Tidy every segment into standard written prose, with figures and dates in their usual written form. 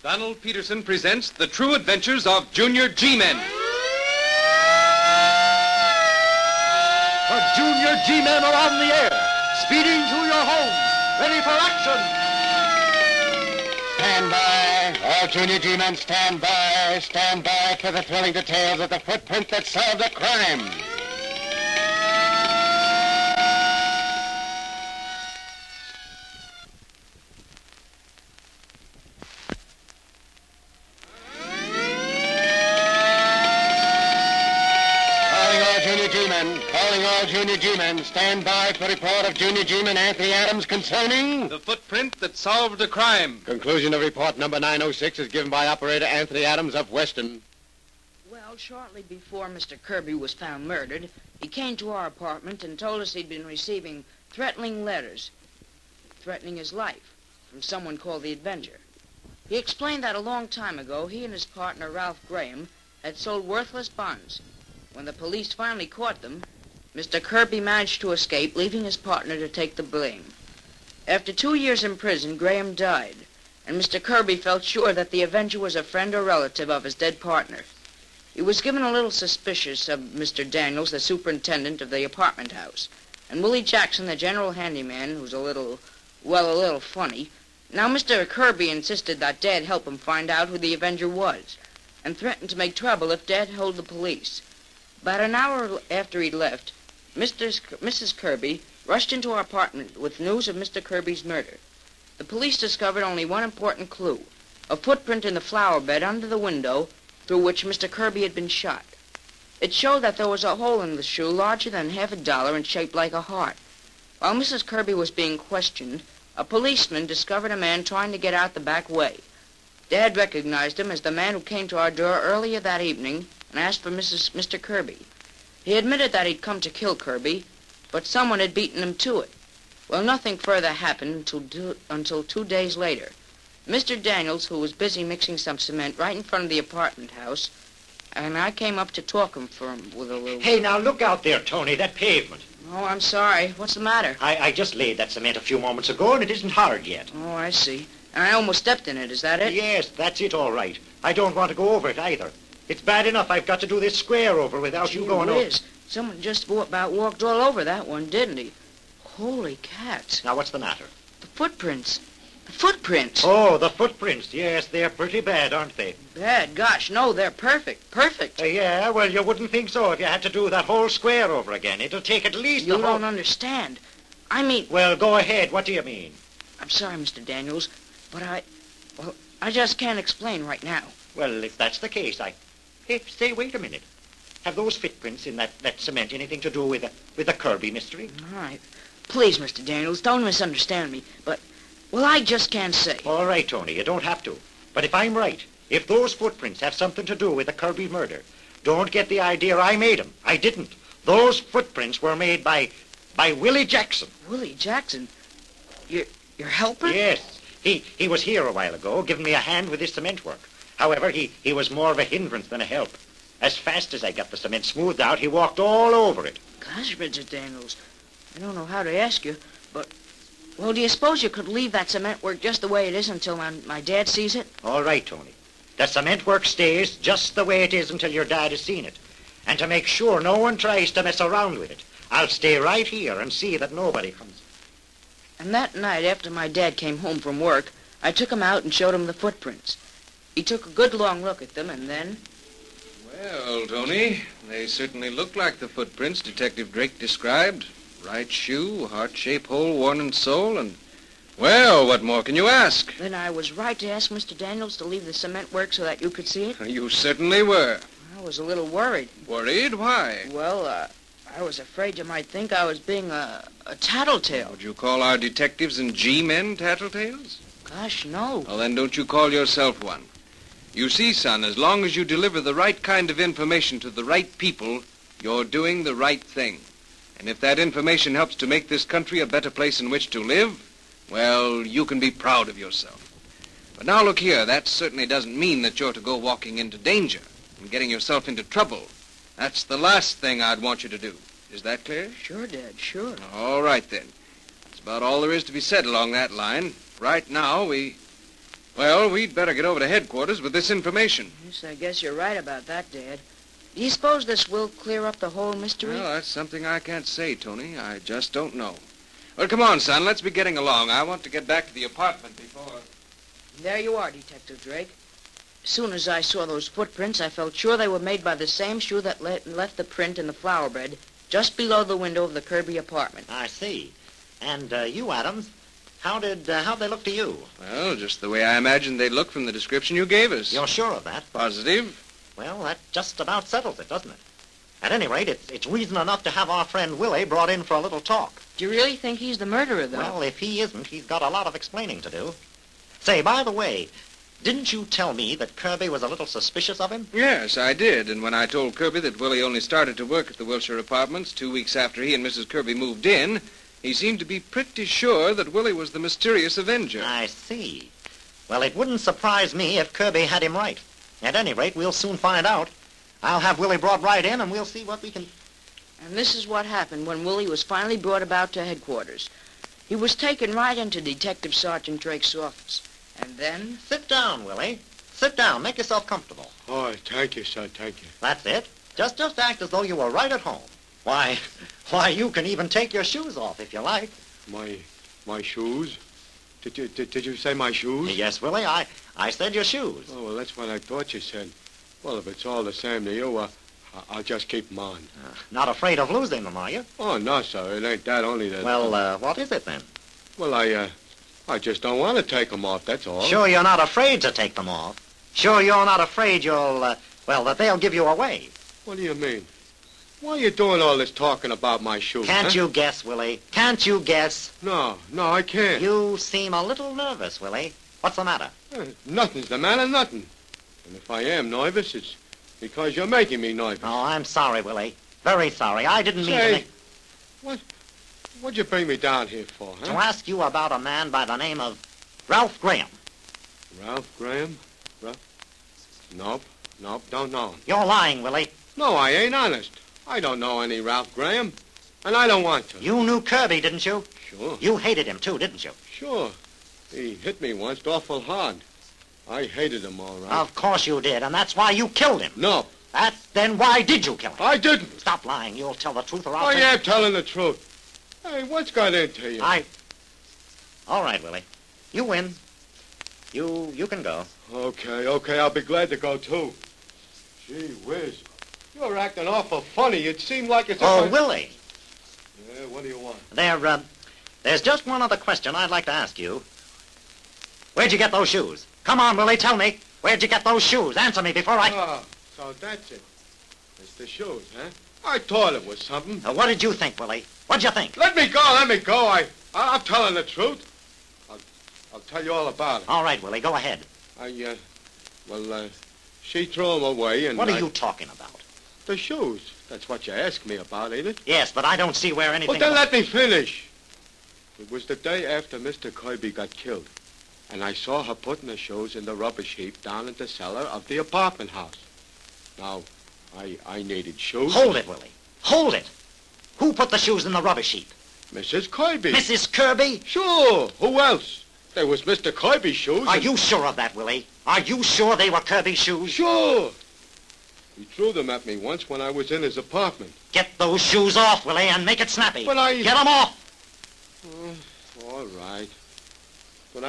Donald Peterson presents The True Adventures of Junior G-Men. The Junior G-Men are on the air, speeding to your homes, ready for action. Stand by. All Junior G-Men, stand by. Stand by for the thrilling details of the footprint that solved a crime. Calling all Junior G-Men. Stand by for report of Junior G-Man Anthony Adams concerning... The footprint that solved a crime. Conclusion of report number 906 is given by Operator Anthony Adams of Weston. Well, shortly before Mr. Kirby was found murdered, he came to our apartment and told us he'd been receiving threatening letters, threatening his life, from someone called the Avenger. He explained that a long time ago, he and his partner, Ralph Graham, had sold worthless bonds. When the police finally caught them, Mr. Kirby managed to escape, leaving his partner to take the blame. After 2 years in prison, Graham died, and Mr. Kirby felt sure that the Avenger was a friend or relative of his dead partner. He was given a little suspicious of Mr. Daniels, the superintendent of the apartment house, and Willie Jackson, the general handyman, who's a little funny. Now, Mr. Kirby insisted that Dad help him find out who the Avenger was, and threatened to make trouble if Dad told the police. About an hour after he'd left, Mrs. Kirby rushed into our apartment with news of Mr. Kirby's murder. The police discovered only one important clue, a footprint in the flower bed under the window through which Mr. Kirby had been shot. It showed that there was a hole in the shoe larger than $50 and shaped like a heart. While Mrs. Kirby was being questioned, a policeman discovered a man trying to get out the back way. Dad recognized him as the man who came to our door earlier that evening and asked for Mr. Kirby. He admitted that he'd come to kill Kirby, but someone had beaten him to it. Well, nothing further happened until 2 days later. Mr. Daniels, who was busy mixing some cement right in front of the apartment house, and I came up to talk him with a little... Hey, now look out there, Tony, that pavement. Oh, I'm sorry. What's the matter? I just laid that cement a few moments ago, and it isn't hard yet. Oh, I see. And I almost stepped in it. Is that it? Yes, that's it, all right. I don't want to go over it either. It's bad enough I've got to do this square over without you going over. Someone just about walked all over that one, didn't he? Holy cats. Now, what's the matter? The footprints. The footprints. Oh, the footprints. Yes, they're pretty bad, aren't they? Bad? Gosh, no, they're perfect. Perfect. Yeah, well, you wouldn't think so if you had to do that whole square over again. It'll take at least You don't understand. I mean... Well, go ahead. What do you mean? I'm sorry, Mr. Daniels, but I just can't explain right now. Well, if that's the case, Hey, say, wait a minute. Have those footprints in that cement anything to do with the Kirby mystery? All right. Please, Mr. Daniels, don't misunderstand me, but, well, I just can't say. All right, Tony, you don't have to. But if I'm right, if those footprints have something to do with the Kirby murder, don't get the idea I made them. I didn't. Those footprints were made by Willie Jackson. Willie Jackson? Your helper? Yes. He was here a while ago, giving me a hand with his cement work. However, he was more of a hindrance than a help. As fast as I got the cement smoothed out, he walked all over it. Gosh, Mr. Daniels, I don't know how to ask you, but, well, do you suppose you could leave that cement work just the way it is until my dad sees it? All right, Tony. The cement work stays just the way it is until your dad has seen it. And to make sure no one tries to mess around with it, I'll stay right here and see that nobody comes. And that night, after my dad came home from work, I took him out and showed him the footprints. He took a good long look at them, and then... Well, Tony, they certainly look like the footprints Detective Drake described. Right shoe, heart-shaped hole worn in sole, and... Well, what more can you ask? Then I was right to ask Mr. Daniels to leave the cement work so that you could see it? You certainly were. I was a little worried. Worried? Why? Well, I was afraid you might think I was being a tattletale. Would you call our detectives and G-men tattletales? Gosh, no. Well, then don't you call yourself one. You see, son, as long as you deliver the right kind of information to the right people, you're doing the right thing. And if that information helps to make this country a better place in which to live, well, you can be proud of yourself. But now look here, that certainly doesn't mean that you're to go walking into danger and getting yourself into trouble. That's the last thing I'd want you to do. Is that clear? Sure, Dad, sure. All right, then. That's about all there is to be said along that line. Right now, Well, we'd better get over to headquarters with this information. Yes, I guess you're right about that, Dad. Do you suppose this will clear up the whole mystery? Well, that's something I can't say, Tony. I just don't know. Well, come on, son. Let's be getting along. I want to get back to the apartment before... There you are, Detective Drake. As soon as I saw those footprints, I felt sure they were made by the same shoe that left the print in the flower bed just below the window of the Kirby apartment. I see. And you, Adams, how'd they look to you? Well, just the way I imagined they'd look from the description you gave us. You're sure of that? Positive. Well, that just about settles it, doesn't it? At any rate, it's reason enough to have our friend Willie brought in for a little talk. Do you really think he's the murderer, though? Well, if he isn't, he's got a lot of explaining to do. Say, by the way, didn't you tell me that Kirby was a little suspicious of him? Yes, I did. And when I told Kirby that Willie only started to work at the Wilshire Apartments 2 weeks after he and Mrs. Kirby moved in, he seemed to be pretty sure that Willie was the mysterious Avenger. I see. Well, it wouldn't surprise me if Kirby had him right. At any rate, we'll soon find out. I'll have Willie brought right in, and we'll see what we can... And this is what happened when Willie was finally brought about to headquarters. He was taken right into Detective Sergeant Drake's office. And then... Sit down, Willie. Sit down. Make yourself comfortable. Oh, thank you, sir, thank you. That's it. Just act as though you were right at home. Why, you can even take your shoes off if you like. My shoes? Did you say my shoes? Yes, Willie, I said your shoes. Oh, well, that's what I thought you said. Well, if it's all the same to you, I'll just keep them on. Not afraid of losing them, are you? Oh, no, sir. It ain't that, only that... Well, what is it then? Well, I just don't want to take them off, that's all. Sure you're not afraid to take them off? Sure you're not afraid that they'll give you away? What do you mean? Why are you doing all this talking about my shoes? Can't you guess, Willie? Can't you guess? No, I can't. You seem a little nervous, Willie. What's the matter? Nothing's the matter, nothing. And if I am nervous, it's because you're making me nervous. Oh, I'm sorry, Willie. Very sorry. I didn't mean to make... What'd you bring me down here for, huh? To ask you about a man by the name of Ralph Graham. Ralph Graham? Nope, don't know him. You're lying, Willie. No, I ain't honest. I don't know any Ralph Graham, and I don't want to. You knew Kirby, didn't you? Sure. You hated him, too, didn't you? Sure. He hit me once awful hard. I hated him, all right. Of course you did, and that's why you killed him. No. Then why did you kill him? I didn't. Stop lying. You'll tell the truth or I'll... I am telling the truth. Hey, what's got into you? All right, Willie. You win. You can go. Okay, I'll be glad to go, too. Gee whiz. You're acting awful funny. It seemed like it's... Willie. Yeah, what do you want? There's just one other question I'd like to ask you. Where'd you get those shoes? Come on, Willie, tell me. Where'd you get those shoes? Answer me before I... Oh, so that's it. It's the shoes, huh? I thought it was something. What did you think, Willie? What'd you think? Let me go. I'm telling the truth. I'll tell you all about it. All right, Willie, go ahead. She threw them away and... What are you talking about? The shoes. That's what you asked me about, ain't it? Yes, but I don't see where anything... Well, then let me finish. It was the day after Mr. Kirby got killed, and I saw her putting the shoes in the rubbish heap down in the cellar of the apartment house. Now, I needed shoes. Hold it, Willie. Hold it. Who put the shoes in the rubbish heap? Mrs. Kirby. Mrs. Kirby? Sure. Who else? They was Mr. Kirby's shoes. Are you sure of that, Willie? Are you sure they were Kirby's shoes? Sure. He threw them at me once when I was in his apartment. Get those shoes off, Willie, and make it snappy. But I... Get them off. All right. But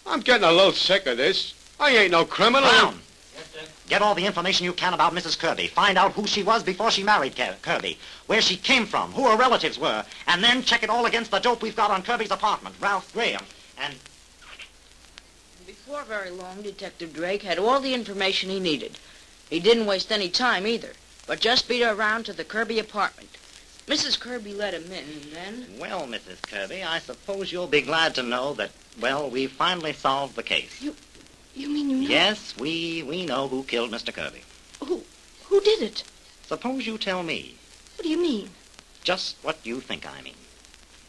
I'm getting a little sick of this. I ain't no criminal. Brown. Yes, sir. Get all the information you can about Mrs. Kirby. Find out who she was before she married Kirby, where she came from, who her relatives were, and then check it all against the dope we've got on Kirby's apartment, Ralph Graham, and... Before very long, Detective Drake had all the information he needed. He didn't waste any time either, but just beat her around to the Kirby apartment. Mrs. Kirby let him in, and then... Well, Mrs. Kirby, I suppose you'll be glad to know that, we finally solved the case. You mean you know? Yes, we know who killed Mr. Kirby. Who did it? Suppose you tell me. What do you mean? Just what you think I mean.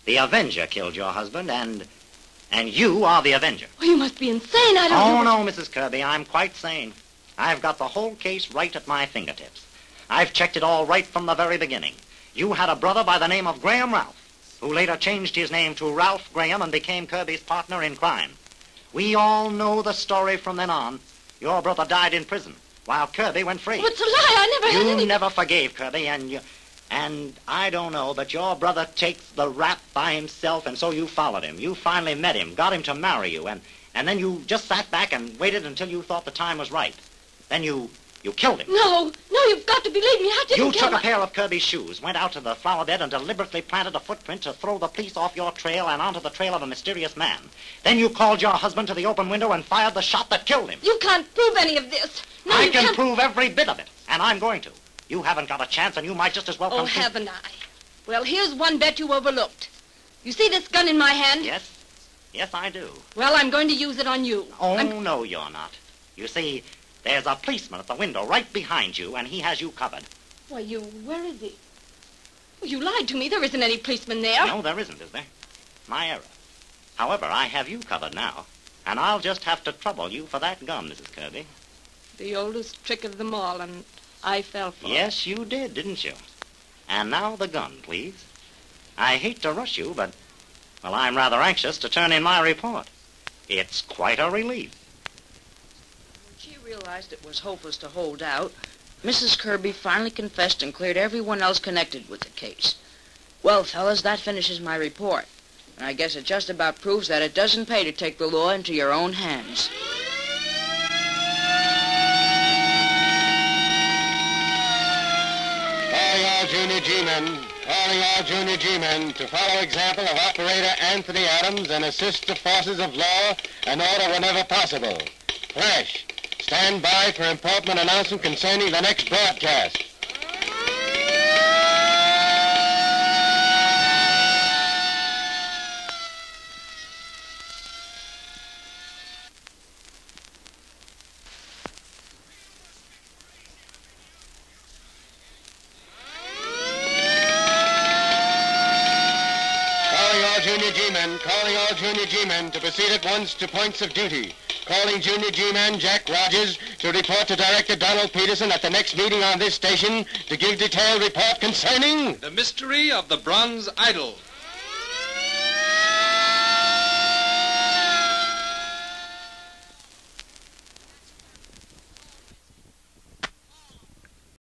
The Avenger killed your husband, and you are the Avenger. Oh, you must be insane. I don't know. Oh, no, Mrs. Kirby, I'm quite sane. I've got the whole case right at my fingertips. I've checked it all right from the very beginning. You had a brother by the name of Graham Ralph, who later changed his name to Ralph Graham and became Kirby's partner in crime. We all know the story from then on. Your brother died in prison, while Kirby went free. Oh, it's a lie. I never had any... You never forgave Kirby, and I don't know, but your brother takes the rap by himself, and so you followed him. You finally met him, got him to marry you, and then you just sat back and waited until you thought the time was right. Then you killed him. No, you've got to believe me. I didn't You kill took a pair of Kirby's shoes, went out to the flower bed, and deliberately planted a footprint to throw the police off your trail and onto the trail of a mysterious man. Then you called your husband to the open window and fired the shot that killed him. You can't prove any of this. No, I you can can't... prove every bit of it, and I'm going to. You haven't got a chance, and you might just as well come Oh, haven't I? Well, here's one bet you overlooked. You see this gun in my hand? Yes, I do. Well, I'm going to use it on you. Oh, no, you're not. You see, there's a policeman at the window right behind you, and he has you covered. Why, where is he? Well, you lied to me. There isn't any policeman there. No, there isn't, is there? My error. However, I have you covered now, and I'll just have to trouble you for that gun, Mrs. Kirby. The oldest trick of them all, and I fell for it. Yes, you did, didn't you? And now the gun, please. I hate to rush you, but, well, I'm rather anxious to turn in my report. It's quite a relief. When she realized it was hopeless to hold out, Mrs. Kirby finally confessed and cleared everyone else connected with the case. Well, fellas, that finishes my report. And I guess it just about proves that it doesn't pay to take the law into your own hands. Calling all junior G-Men to follow example of Operator Anthony Adams and assist the forces of law and order whenever possible. Flash, stand by for important announcement concerning the next broadcast. Calling all junior G-Men to proceed at once to points of duty. Calling junior G-Man Jack Rogers to report to Director Donald Peterson at the next meeting on this station to give detailed report concerning... the mystery of the bronze idol.